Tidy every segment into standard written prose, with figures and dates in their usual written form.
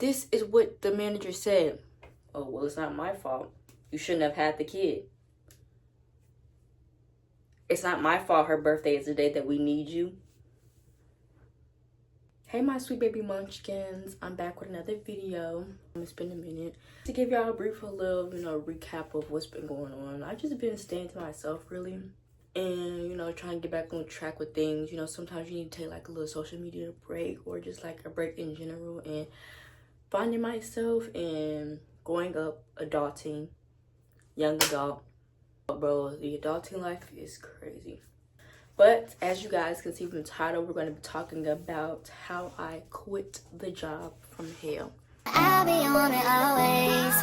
this is what the manager said. Oh, well, it's not my fault. You shouldn't have had the kid. It's not my fault her birthday is the day that we need you. Hey, my sweet baby munchkins. I'm back with another video. It's been a minute. To give y'all a brief little, recap of what's been going on. I've just been staying to myself, really. And, trying to get back on track with things. Sometimes you need to take, like, a little social media break or just, like, a break in general. And finding myself and growing up, adulting, young adult. Bro, the adulting life is crazy. But as you guys can see from the title, we're going to be talking about how I quit the job from hell. I'll be on it always.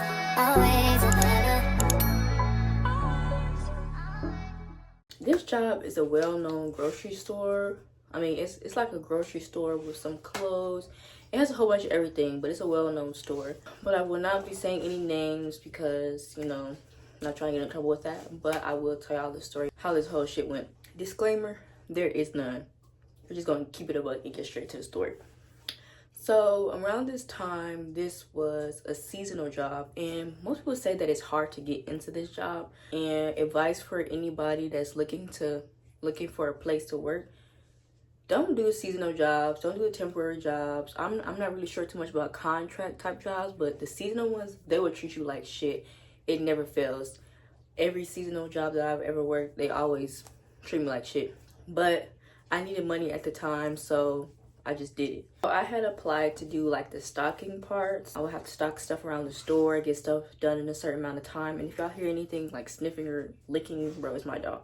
This job is a well-known grocery store. I mean, it's like a grocery store with some clothes. It has a whole bunch of everything, but it's a well-known store. But I will not be saying any names because, I'm not trying to get in trouble with that. But I will tell y'all the story, how this whole shit went. Disclaimer, there is none. We're just going to keep it a buck and get straight to the story. So around this time, this was a seasonal job, and most people say that it's hard to get into this job. And advice for anybody that's looking for a place to work: don't do seasonal jobs, don't do the temporary jobs. I'm not really sure too much about contract type jobs, but the seasonal ones, they will treat you like shit. It never fails. Every seasonal job that I've ever worked, they always treat me like shit. But I needed money at the time, so I just did it. So I had applied to do like the stocking parts. I would have to stock stuff around the store, get stuff done in a certain amount of time. And if y'all hear anything like sniffing or licking, bro, it's my dog.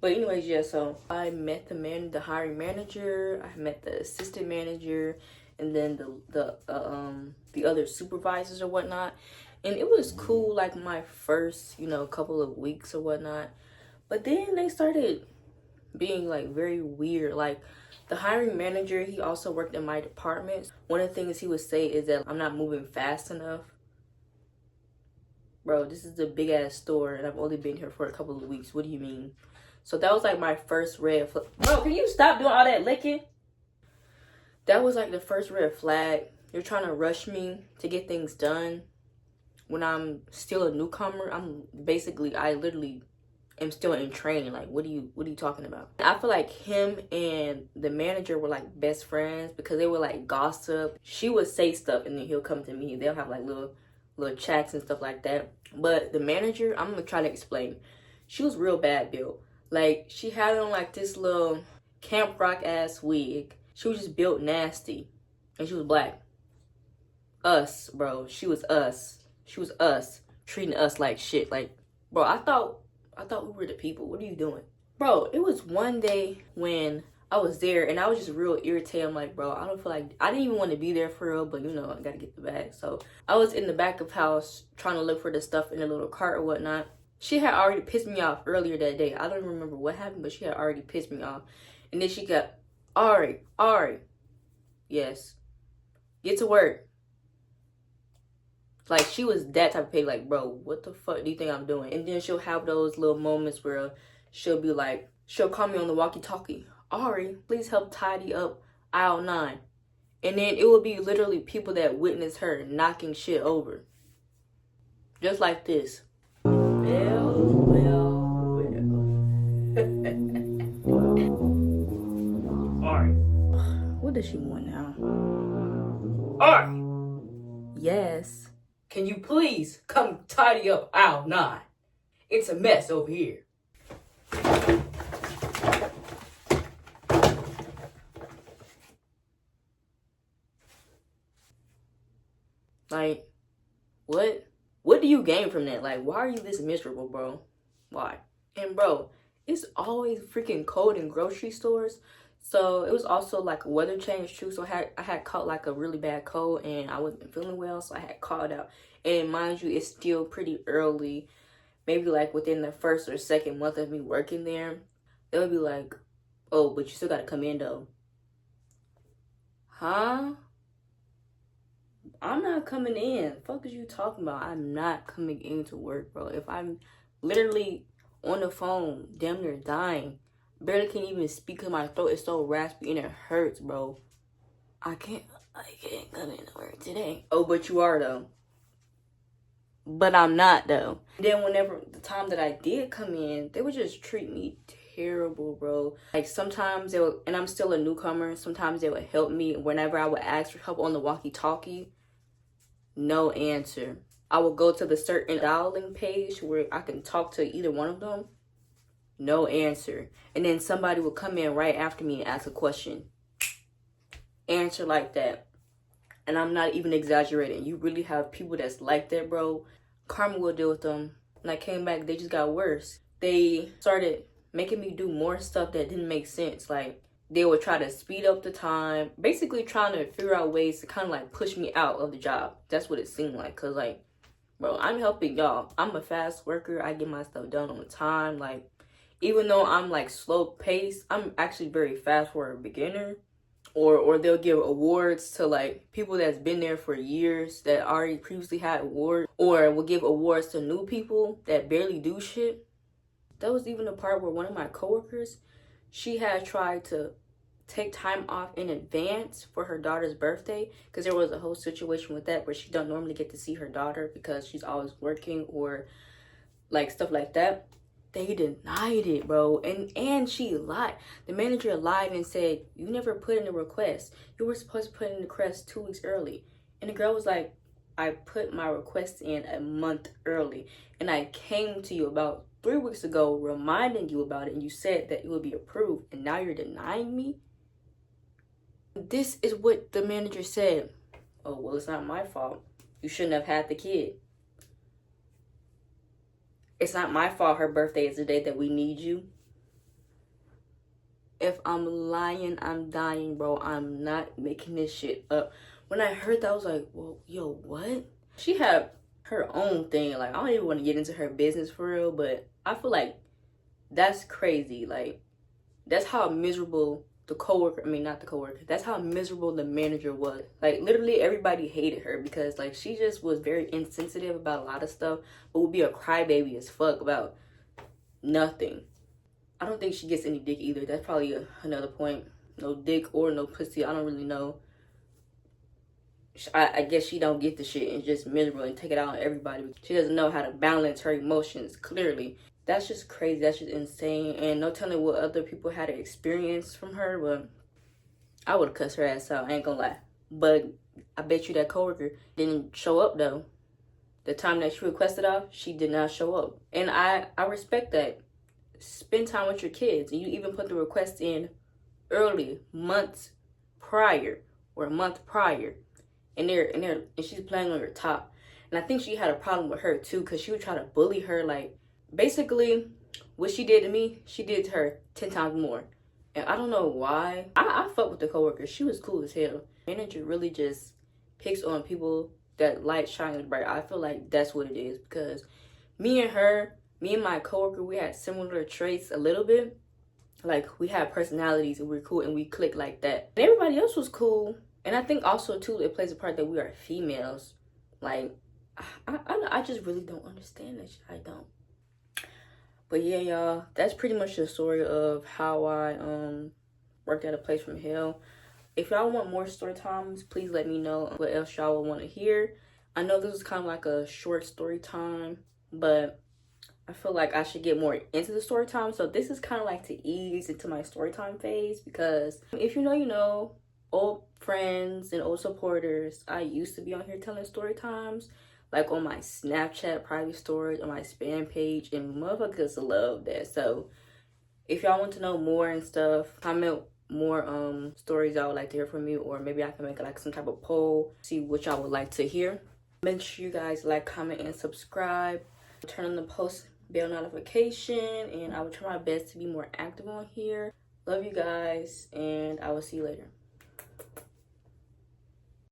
But anyways, yeah, so I met the hiring manager, I met the assistant manager, and then the other supervisors or whatnot. And it was cool, like my first, couple of weeks or whatnot. But then they started being like very weird. Like the hiring manager, he also worked in my department. One of the things he would say is that I'm not moving fast enough. Bro, this is a big ass store and I've only been here for a couple of weeks. What do you mean? So that was like my first red flag. Bro, can you stop doing all that licking? That was like the first red flag. You're trying to rush me to get things done when I'm still a newcomer. I literally am still in training. Like, what are you talking about? I feel like him and the manager were like best friends because they would like gossip. She would say stuff and then he'll come to me. They'll have like little chats and stuff like that. But the manager, I'm gonna try to explain. She was real bad built. Like, she had on like this little Camp Rock ass wig. She was just built nasty. And she was black. Us, bro. She was us. She was us. Treating us like shit. Like, bro, I thought we were the people. What are you doing? Bro, it was one day when I was there and I was just real irritated. I'm like, bro, I don't feel like, I didn't even want to be there for real, but I gotta get the bag. So I was in the back of house trying to look for the stuff in the little cart or whatnot. She had already pissed me off earlier that day. I don't remember what happened, but she had already pissed me off. And then she got, Ari, yes, get to work. Like, she was that type of pig. Like, bro, what the fuck do you think I'm doing? And then she'll have those little moments where she'll be like, she'll call me on the walkie-talkie. Ari, please help tidy up aisle 9. And then it will be literally people that witness her knocking shit over. Just like this. Well. Ari. What does she want now? Ari. Yes. Can you please come tidy up aisle 9? It's a mess over here. Like, what? What do you gain from that? Like, why are you this miserable, bro? Why? And bro, it's always freaking cold in grocery stores. So it was also like a weather change too. So I had caught like a really bad cold and I wasn't feeling well. So I had called out. And mind you, it's still pretty early. Maybe like within the first or second month of me working there, they would be like, oh, but you still got to come in though. Huh? I'm not coming in. Fuck is you talking about? I'm not coming into work, bro. If I'm literally on the phone, damn near dying, barely can even speak because my throat is so raspy and it hurts, bro. I can't. I can't come into work today. Oh, but you are though. But I'm not though. Then whenever the time that I did come in, they would just treat me terrible, bro. Like sometimes they would, and I'm still a newcomer, sometimes they would help me whenever I would ask for help on the walkie-talkie. No answer. I would go to the certain dialing page where I can talk to either one of them. No answer. And then somebody would come in right after me and ask a question. Answer like that. And I'm not even exaggerating. You really have people that's like that, bro. Karma will deal with them. When I came back, they just got worse. They started making me do more stuff that didn't make sense. Like, they would try to speed up the time. Basically trying to figure out ways to kind of like push me out of the job. That's what it seemed like. Because like, bro, I'm helping y'all. I'm a fast worker. I get my stuff done on time. Like, even though I'm like slow paced, I'm actually very fast for a beginner. Or they'll give awards to like people that's been there for years that already previously had awards, or will give awards to new people that barely do shit. That was even the part where one of my coworkers, she had tried to take time off in advance for her daughter's birthday, because there was a whole situation with that where she don't normally get to see her daughter because she's always working or like stuff like that. They denied it, bro. And she lied. The manager lied and said, you never put in a request. You were supposed to put in the request 2 weeks early. And the girl was like, I put my request in a month early. And I came to you about 3 weeks ago reminding you about it. And you said that it would be approved. And now you're denying me? This is what the manager said. Oh, well, it's not my fault. You shouldn't have had the kid. It's not my fault her birthday is the day that we need you. If I'm lying, I'm dying, bro. I'm not making this shit up. When I heard that, I was like, well, yo, what? She had her own thing. Like, I don't even want to get into her business for real, but I feel like that's crazy. Like, that's how miserable the coworker, not the coworker, that's how miserable the manager was. Like, literally everybody hated her because like she just was very insensitive about a lot of stuff, but would be a crybaby as fuck about nothing. I don't think she gets any dick either. That's probably another point. No dick or no pussy. I don't really know. I guess she don't get the shit and just miserable and take it out on everybody. She doesn't know how to balance her emotions, clearly. That's just crazy. That's just insane. And no telling what other people had to experience from her, but I would have cussed her ass out. I ain't gonna lie. But I bet you that coworker didn't show up, though. The time that she requested off, she did not show up. And I respect that. Spend time with your kids. And you even put the request in early, months prior, or a month prior. And she's playing on your top. And I think she had a problem with her too, because she would try to bully her. Like, basically what she did to me, she did to her 10 times more. And I don't know why. I fuck with the coworker. She was cool as hell. Manager really just picks on people that light shines bright. I feel like that's what it is, because me and my coworker, we had similar traits a little bit. Like, we had personalities and we're cool and we click like that. And everybody else was cool. And I think also too, it plays a part that we are females. Like, I just really don't understand that shit. I don't. But yeah, y'all, that's pretty much the story of how I worked at a place from hell. If y'all want more story times, please let me know what else y'all would want to hear. I know this is kind of like a short story time, but I feel like I should get more into the story time. So this is kind of like to ease into my story time phase, because if you know, you know, old friends and old supporters, I used to be on here telling story times, like on my Snapchat private stories, on my spam page, and motherfuckers love that. So if y'all want to know more and stuff, comment more stories I would like to hear from you, or maybe I can make like some type of poll, see what y'all would like to hear. Make sure you guys like, comment, and subscribe. Turn on the post bell notification, and I will try my best to be more active on here. Love you guys, and I will see you later.